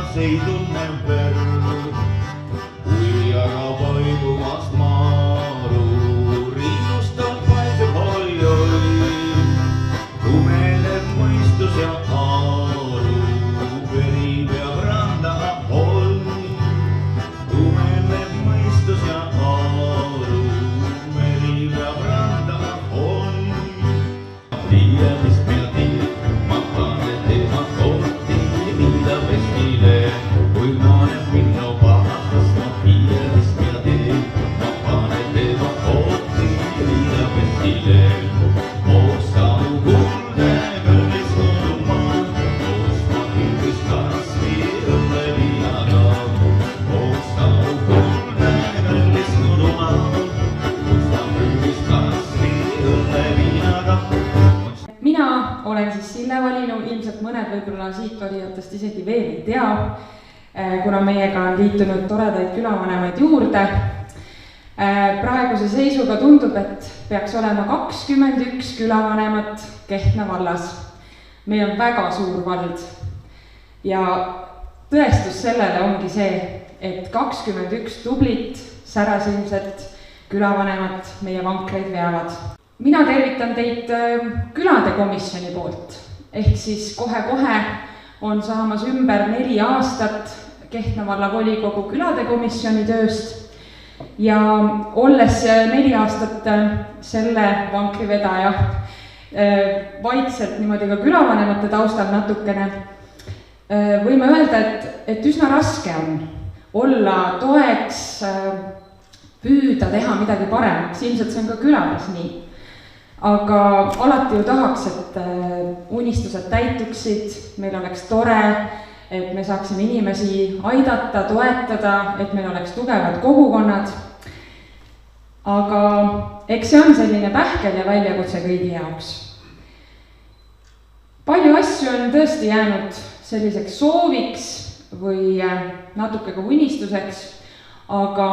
rannas ei tunne verd, kui ära vaibuvast maaru rinnustad paiseb oi-oi, lumeneb mõistus ja aaru, veri peab randa oi, lumeneb mõistus ja aaru, veri peab randa oi. Tiia, mis meil tiib, ma panen tema kohti, mida vestile, kui maaneb minu pahas, ma tiia, mis meil tiib, ma panen tema kohti, mida vestile. Osa mu kulde, kallis kodumaa, koos ma hingis kasvi õlleviinaga. Osa mu kulde, kallis kodumaa, koos ma hingis kasvi õlleviinaga. Mina olen siis Sille valinud, ilmselt mõned võib-olla siit valijatest isegi veel ei tea, kuna meiega on liitunud toredaid külavanemaid juurde. Praeguse seisuga tundub, et peaks olema 21 külavanemat Kehtna vallas. Meil on väga suur vald ja tõestus sellele ongi see, et 21 tublit särasilmset külavanemat meie vankreid veavad. Mina tervitan teid külade komisjoni poolt, ehk siis kohe-kohe on saamas ümber 4 aastat Kehtna valla volikogu külade komisjoni tööst ja olles 4 aastat selle vankri vedaja, vaikselt niimoodi ka külavanemate taustal natukene, võime öelda, et üsna raske on olla toeks, püüda teha midagi paremaks, ilmselt see on ka külades nii. Aga alati ju tahaks, et unistused täituksid, meil oleks tore, et me saaksime inimesi aidata, toetada, et meil oleks tugevad kogukonnad. Aga eks see on selline pähkel ja väljakutse kõigi jaoks. Palju asju on tõesti jäänud selliseks sooviks või natuke ka unistuseks, aga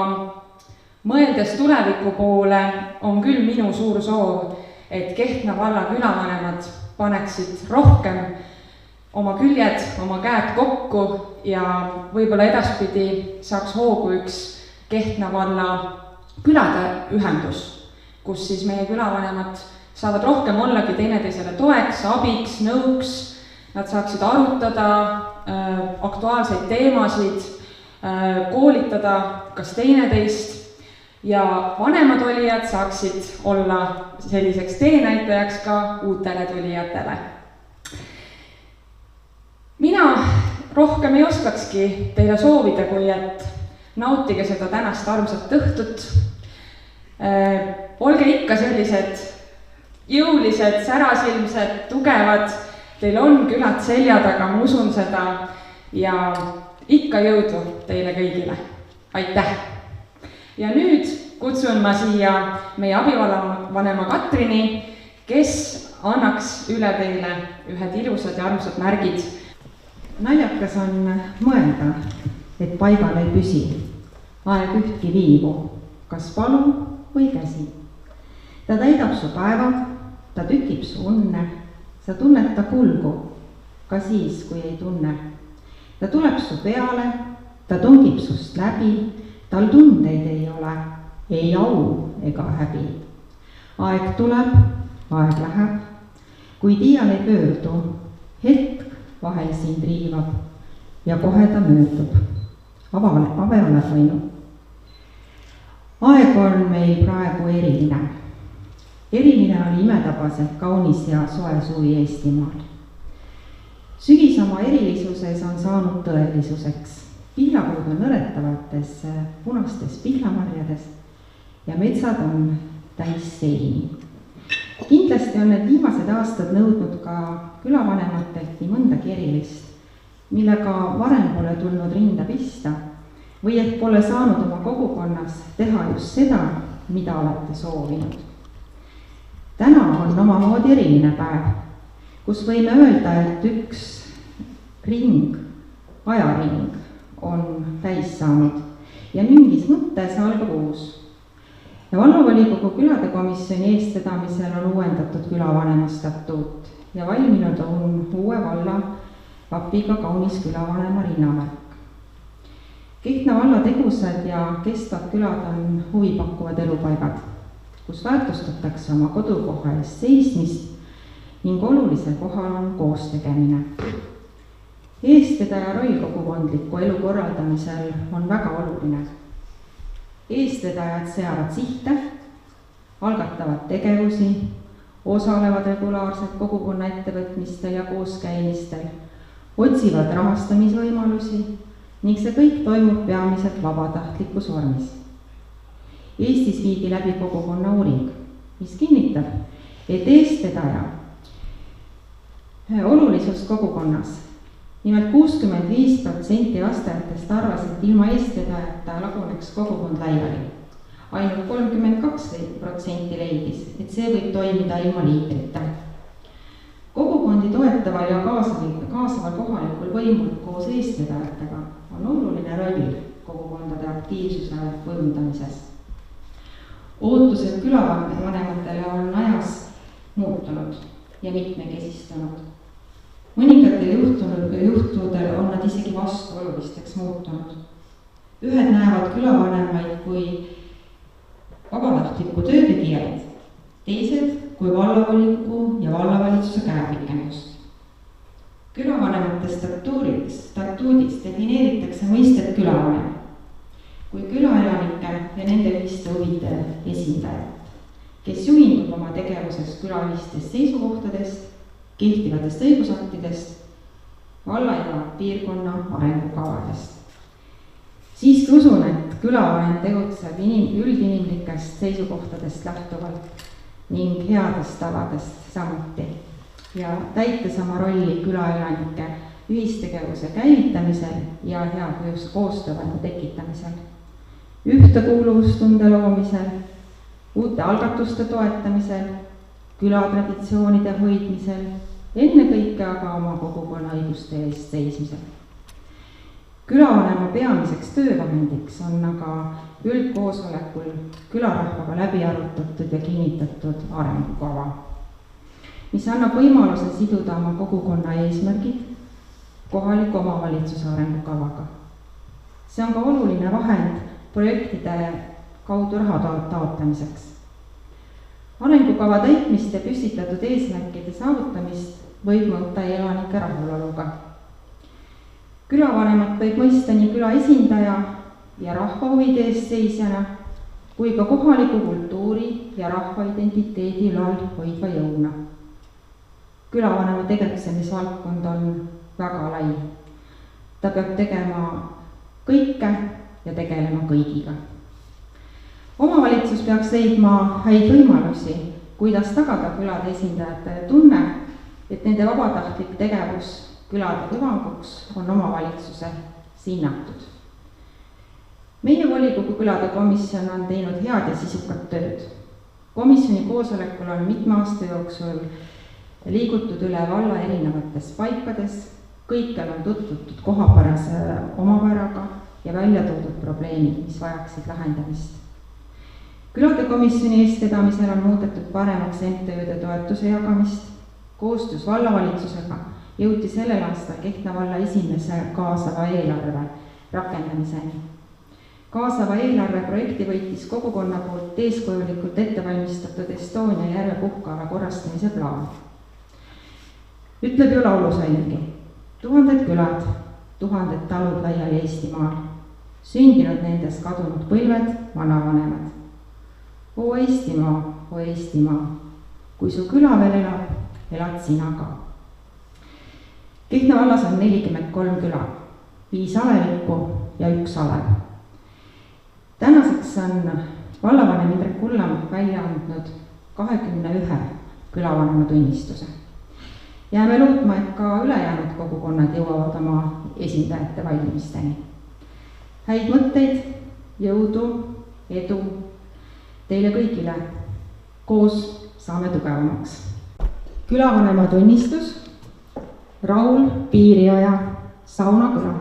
mõeldes tuleviku poole on küll minu suur soov, et Kehtna valla külavanemad paneksid rohkem oma küljed, oma käed kokku ja võib-olla edaspidi saaks hoogu üks Kehtna valla külade ühendus, kus siis meie külavanemad saavad rohkem ollagi teineteisele toeks, abiks, nõuks, nad saaksid arutada aktuaalseid teemasid, koolitada kas teineteist ja vanemad olijad saaksid olla selliseks teenäitajaks ka uutele tulijatele. Mina rohkem ei oskakski teile soovida, kui et nautige seda tänast armsat õhtut. Olge ikka sellised jõulised, särasilmsed, tugevad, teil on külad selja taga, ma usun seda ja ikka jõudu teile kõigile. Aitäh! Ja nüüd kutsun ma siia meie abivanema Katrini, kes annaks üle teile ühed ilusad ja armsad märgid. Naljakas on mõelda, et paigal ei püsi, aeg ühtki viivu, kas palu või käsi. Ta täidab su päevad, ta tükib su unne, sa tunned ta kulgu, ka siis, kui ei tunne. Ta tuleb su peale, ta tungib sust läbi, tal tundeid ei ole, ei au ega häbi. Aeg tuleb, aeg läheb, kuid iial ei pöördu, hetk vahel sind riivab ja kohe ta möödub. Avale vainu. Aeg on meil praegu eriline. Eriline oli imetabas kaunis ja soe suvi Eestimaal. Sügis oma erilisuses on saanud tõelisuseks. Pihlapuud on nõretavates punastes pihlamarjades ja metsad on täis seini. Kindlasti on need viimased aastad nõudnud ka külavanematelt nii mõndagi erilist, millega varem pole tulnud rinda pista või et pole saanud oma kogukonnas teha just seda, mida olete soovinud. Täna on omamoodi eriline päev, kus võime öelda, et üks ring, ajaring, on täis saanud ja mingis mõttes algab uus. Ja vallavolikogu külade komisjoni eestvedamisel on uuendatud külavanema statuut ja valminud on uue valla vapiga kaunis külavanema rinnamärk. Kehtna valla tegusad ja kestvad külad on huvipakkuvad elupaigad, kus väärtustatakse oma kodukoha eest seismist ning olulisel kohal on koostegemine. Eestvedaja roll kogukondliku elu korraldamisel on väga oluline. Eestvedajad seavad sihte, algatavad tegevusi, osalevad regulaarselt kogukonna ettevõtmistel ja kooskäimistel, otsivad rahastamisvõimalusi ning see kõik toimub peamiselt vabatahtlikus vormis. Eestis viidi läbi kogukonna uuring, mis kinnitab, et eestvedaja olulisust kogukonnas. Nimelt 65% vastajatest arvas, et ilma eestvedajata laguneks kogukond laiali. Ainult 32% leidis, et see võib toimida ilma liidrita. Kogukondi toetaval ja kaasaval kohalikul võimul koos eestvedajatega on oluline roll kogukondade aktiivsuse kujundamises. Ootused külavanematele on ajas muutunud ja mitmekesistunud. Mõningatel juhtudel on nad isegi vastuolulisteks muutunud. Ühed näevad külavanemaid kui vabatahtlikku töötegijaid, teised kui vallavolikogu ja vallavalitsuse käepikendust. Külavanemate statuudis defineeritakse mõistet külavanem kui külaelanike ja nende ühiste huvide esindajat, kes juhindub oma tegevuses külalistest seisukohtadest, kehtivatest õigusaktidest, valla ja piirkonna arengukavadest. Siiski usun, et külavanem tegutseb üldinimlikest seisukohtadest lähtuvalt ning headest tavadest samuti ja täites oma rolli külaelanike ühistegevuse käivitamisel ja hea koostöövaimu tekitamisel, ühtekuuluvustunde loomisel, uute algatuste toetamisel, külatraditsioonide hoidmisel, ennekõike aga oma kogukonna õiguste eest seismisel. Külavanema peamiseks töövahendiks on aga üldkoosolekul külarahvaga läbi arutatud ja kinnitatud arengukava, mis annab võimaluse siduda oma kogukonna eesmärgid kohaliku omavalitsuse arengukavaga. See on ka oluline vahend projektide kaudu raha taotlemiseks. Arengukava täitmist ja püstitatud eesmärkide saavutamist võib mõõta elanike rahuloluga. Külavanemat võib mõista nii küla esindaja ja rahva huvide eest seisjana kui ka kohaliku kultuuri ja rahva identiteedi ülal hoidva jõuna. Külavanema tegutsemisvaldkond on väga lai. Ta peab tegema kõike ja tegelema kõigiga. Omavalitsus peaks leidma häid võimalusi, kuidas tagada külade esindajatele tunne, et nende vabatahtlik tegevus külade hüvanguks on omavalitsuse hinnatud. Meie volikogu külade komisjon on teinud head ja sisukat tööd. Komisjoni koosolekul on mitme aasta jooksul liigutud üle valla erinevates paikades, kõikjal on tutvutud kohapärase omapäraga ja välja toodud probleemid, mis vajaksid lahendamist. Külade komisjoni eestvedamisel on muudetud paremaks MTÜ-de toetuse jagamist. Koostöös vallavalitsusega jõuti sellel aastal Kehtna valla esimese kaasava eelarve rakendamiseni. Kaasava eelarve projekti võitis kogukonna poolt eeskujulikult ettevalmistatud Estonia järve puhkaala korrastamise plaan. Ütleb ju laulusalmigi: 1000 külad, 1000 talud laiali Eestimaal, sündinud nendes kadunud põlved, vanavanemad. O Eestimaa, kui su küla veel elab, elad sina ka. Kehtna vallas on 43 küla, 5 alevikku ja 1 alev. Tänaseks on vallavanem Indrek Kullam välja andnud 21 külavanema tunnistuse. Jääme lootma, et ka ülejäänud kogukonnad jõuavad oma esindajate valimisteni. Häid mõtteid, jõudu, edu teile kõigile. Koos saame tugevamaks. Külavanema tunnistus, Raul Piirioja, Saunaküla.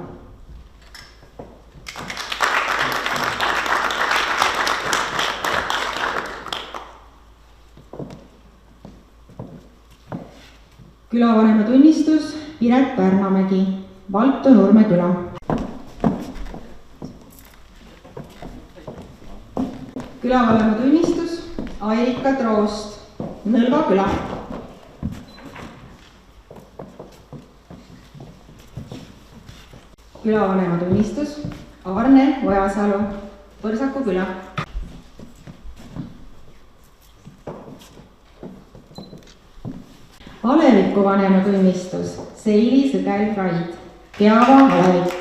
Külavanema tunnistus, Piret Pärnamägi, Valtu Nurme küla. Külavanema tunnistus, Airika Troost, Nõlva küla. Külavanema tunnistus, Arne Ojasalu, Põrsaku küla. Aleviku vanema tunnistus, Seili Sõgel-Raid, Peava Alevik.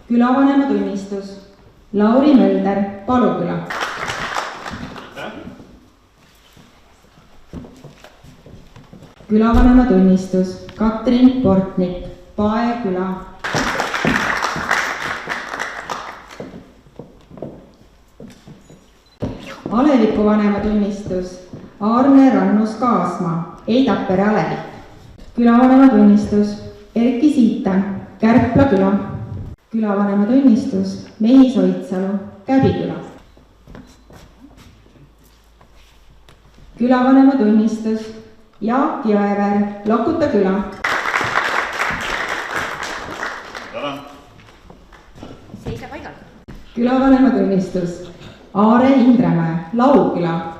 Külavanema tunnistus, Lauri Mölder, Paluküla. Külavanema tunnistus, Katrin Portnik, Pae küla. Aleviku vanema tunnistus, Aarne Rannus Kaasma, Eidapere Alevik. Külavanema tunnistus, Erki Siitan, Kärpla küla. Külavanema tunnistus, Mehis Oitsalu, Käbiküla. Külavanema tunnistus, Jaak Jõeväär, Lokuta küla. Seisa paigal. Külavanema tunnistus, Aare Indremäe, Lauküla.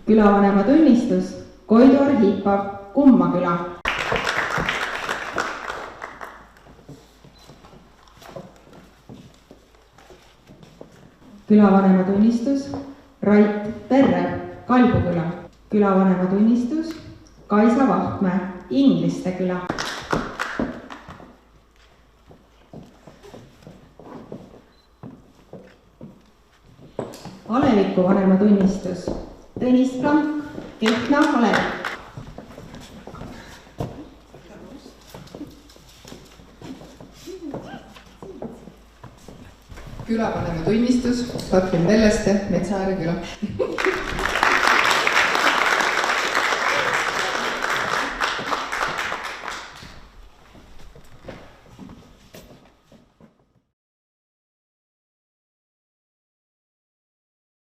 Külavanema tunnistus, Koidor Hiipav, Kumma küla. Külavanema tunnistus, Rait Perrev, Kalbu küla. Külavanema tunnistus, Kaisa Vahtmäe, Ingliste küla. Aleviku vanema tunnistus, Tõnis Plank, Kehtna Alevik. Külavanema tunnistus, Katrin Velleste, Metsaääre küla.